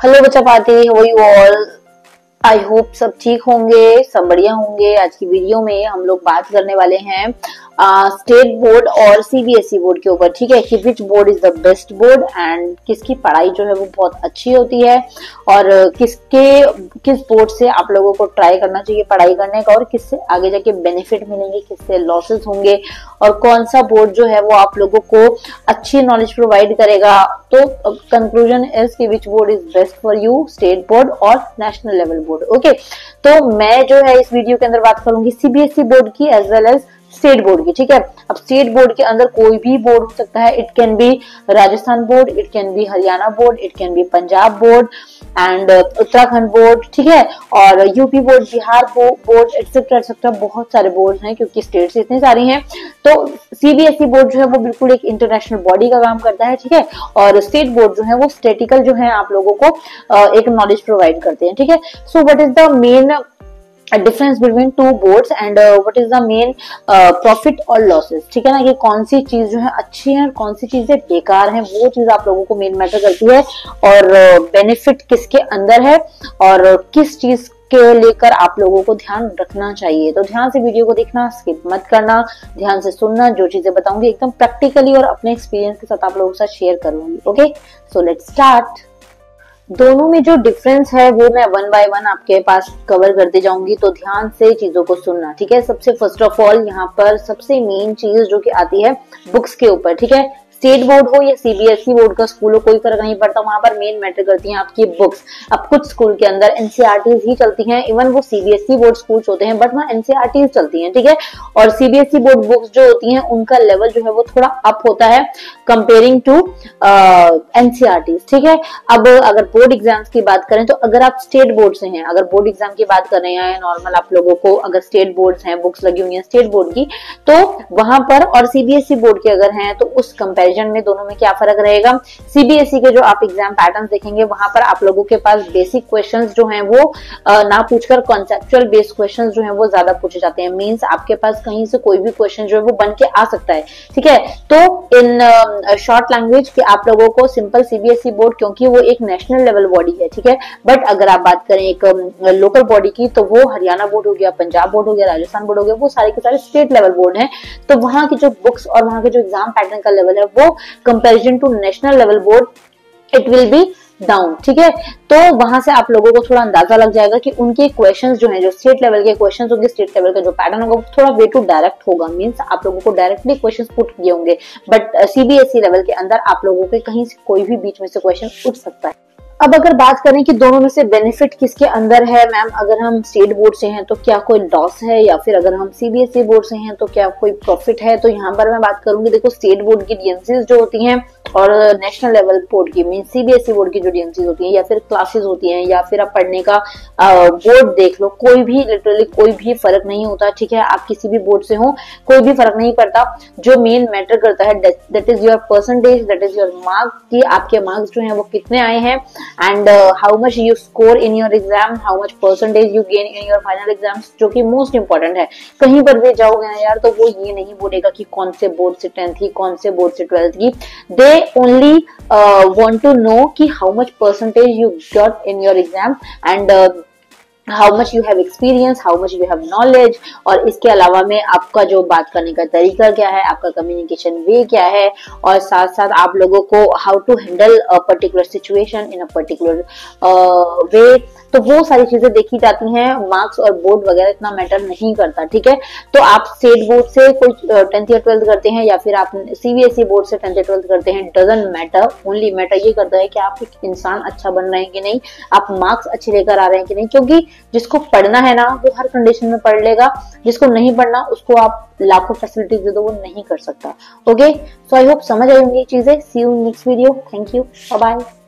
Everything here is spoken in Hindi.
हेलो बच्चा party, how are you all. I hope सब ठीक होंगे, सब बढ़िया होंगे। आज की वीडियो में हम लोग बात करने वाले हैं स्टेट बोर्ड और सीबीएसई बोर्ड के ऊपर, ठीक है, कि which board is the best board and किसकी पढ़ाई जो है वो बहुत अच्छी होती है और किस बोर्ड से आप लोगों को ट्राई करना चाहिए पढ़ाई करने का और किससे आगे जाके बेनिफिट मिलेंगे, किससे लॉसेस होंगे और कौन सा बोर्ड जो है वो आप लोगों को अच्छी नॉलेज प्रोवाइड करेगा। तो कंक्लूजन इज कि which board is best for you, state board और नेशनल लेवल बोर्ड। ओके, तो मैं जो है इस वीडियो के अंदर बात करूंगी सीबीएसई बोर्ड की as well as state board की, ठीक है। अब स्टेट बोर्ड के अंदर कोई भी बोर्ड हो सकता है। It can be Rajasthan board, it can be Haryana board, it can be Punjab board and Uttarakhand board, ठीक है, और UP board, Bihar board etcetera etcetera, बहुत सारे बोर्ड हैं क्योंकि स्टेट्स इतनी सारी हैं। तो सीबीएसई बोर्ड जो है वो बिल्कुल एक इंटरनेशनल बॉडी का काम करता है, ठीक है, और स्टेट बोर्ड जो है वो स्टेटिकल जो है आप लोगों को एक नॉलेज प्रोवाइड करते हैं, ठीक है। So what is the main difference between two boards and what is the main profit और लॉसेस, ठीक है ना, कि कौन सी चीज जो है अच्छी है और कौन सी चीजें बेकार है, वो चीज आप लोगों को मेन मैटर करती है और बेनिफिट किसके अंदर है और किस चीज के लेकर आप लोगों को ध्यान रखना चाहिए। तो ध्यान से वीडियो को देखना, स्किप मत करना, ध्यान से सुनना। जो चीजें बताऊंगी एकदम प्रैक्टिकली और अपने एक्सपीरियंस के साथ आप लोगों के साथ शेयर करूंगी। Okay, so let's start. दोनों में जो डिफरेंस है वो मैं वन बाय वन आपके पास कवर करते जाऊंगी, तो ध्यान से चीजों को सुनना, ठीक है। सबसे फर्स्ट ऑफ ऑल यहाँ पर सबसे मेन चीज जो कि आती है बुक्स के ऊपर, ठीक है। स्टेट बोर्ड हो या सीबीएसई बोर्ड का स्कूल हो, कोई फर्क नहीं पड़ता, वहां पर मेन मैटर करती हैं आपकी बुक्स। अब कुछ स्कूल के अंदर एनसीईआरटीज ही चलती हैं, इवन वो सीबीएसई बोर्ड स्कूल्स होते हैं बट वहाँ एनसीईआरटीज चलती हैं, ठीक है। और सीबीएसई बोर्ड बुक्स जो होती हैं उनका लेवल जो है वो थोड़ा अप होता है कंपेयरिंग टू एनसीईआरटीज, ठीक है। अब अगर बोर्ड एग्जाम्स की बात करें तो अगर आप स्टेट बोर्ड से हैं, अगर बोर्ड एग्जाम की बात कर रहे हैं नॉर्मल आप लोगों को, अगर स्टेट बोर्ड हैं, बुक्स लगी हुई हैं स्टेट बोर्ड की, तो वहां पर और सीबीएसई बोर्ड के अगर हैं तो उस कंपेरिजन में दोनों में क्या फर्क रहेगा। सीबीएसई के जो आप एग्जाम पैटर्न देखेंगे वहां पर आप लोगों के पास बेसिक क्वेश्चंस जो हैं वो ना पूछकर कॉन्सेप्चुअल बेस्ड क्वेश्चंस जो हैं वो ज्यादा पूछे जाते हैं। मींस आपके पास कहीं से कोई भी क्वेश्चन जो है वो बन के आ सकता है, ठीक है। तो इन शॉर्ट लैंग्वेज कि आप लोगों को सिंपल सीबीएसई बोर्ड, क्योंकि वो एक नेशनल लेवल बॉडी है, ठीक है, बट अगर आप बात करें एक लोकल बॉडी की तो वो हरियाणा बोर्ड हो गया, पंजाब बोर्ड हो गया, राजस्थान बोर्ड हो गया, वो सारे के सारे स्टेट लेवल बोर्ड हैं। तो वहां की जो बुक्स और वहां के जो एग्जाम पैटर्न का लेवल है वो comparison to national level board it will be down, ठीक है। तो वहां से आप लोगों को थोड़ा अंदाजा लग जाएगा कि उनके क्वेश्चंस जो हैं, जो स्टेट लेवल के क्वेश्चंस होंगे, स्टेट लेवल का जो पैटर्न होगा वो थोड़ा वे टू डायरेक्ट होगा, मींस आप लोगों को डायरेक्टली क्वेश्चंस पुट किए होंगे। बट सीबीएसई लेवल के अंदर आप लोगों के कहीं से कोई भी बीच में से क्वेश्चन उठ सकता है। अब अगर बात करें कि दोनों में से बेनिफिट किसके अंदर है, मैम अगर हम स्टेट बोर्ड से हैं तो क्या कोई लॉस है या फिर अगर हम सीबीएसई बोर्ड से हैं तो क्या कोई प्रॉफिट है, तो यहाँ पर मैं बात करूंगी। देखो, स्टेट बोर्ड की डीएमसीज जो होती हैं और नेशनल लेवल बोर्ड की मीन सीबीएसई बोर्ड की जो डीएमसीज होती हैं या फिर क्लासेस होती हैं या फिर आप पढ़ने का बोर्ड देख लो, कोई भी लिटरली कोई भी फर्क नहीं होता, ठीक है। आप किसी भी बोर्ड से हो कोई भी फर्क नहीं पड़ता। जो मेन मैटर करता है that is your percentage, that is your marks, कि आपके मार्क्स जो हैं वो कितने आए हैं and how much you score in your exam, how much percentage you gain in your final exams, जो कि मोस्ट इंपॉर्टेंट है। कहीं पर भी जाओगे ना यार तो वो ये नहीं बोलेगा कि कौन से बोर्ड से 10th की, कौन से बोर्ड से 12th की, they only want to know कि how much percentage you got in your exam and how much you have experience, how much you have knowledge, और इसके अलावा में आपका जो बात करने का तरीका क्या है, आपका कम्युनिकेशन वे क्या है, और साथ साथ आप लोगों को how to handle a particular situation in a particular way. तो वो सारी चीजें देखी जाती हैं। मार्क्स और बोर्ड वगैरह इतना मैटर नहीं करता, ठीक है। तो आप स्टेट बोर्ड से कोई 10th या 12th करते हैं या फिर आप सीबीएसई बोर्ड से 10th या 12th करते हैं, डजंट मैटर। ओनली मैटर ये करता है कि आप एक इंसान अच्छा बन रहे हैं कि नहीं, आप मार्क्स अच्छे लेकर आ रहे हैं कि नहीं, क्योंकि जिसको पढ़ना है ना वो हर कंडीशन में पढ़ लेगा, जिसको नहीं पढ़ना उसको आप लाखों फैसिलिटीज दे दो वो नहीं कर सकता। ओके, सो आई होप समझ आई होंगी चीजें। See you in next video, thank you, bye bye.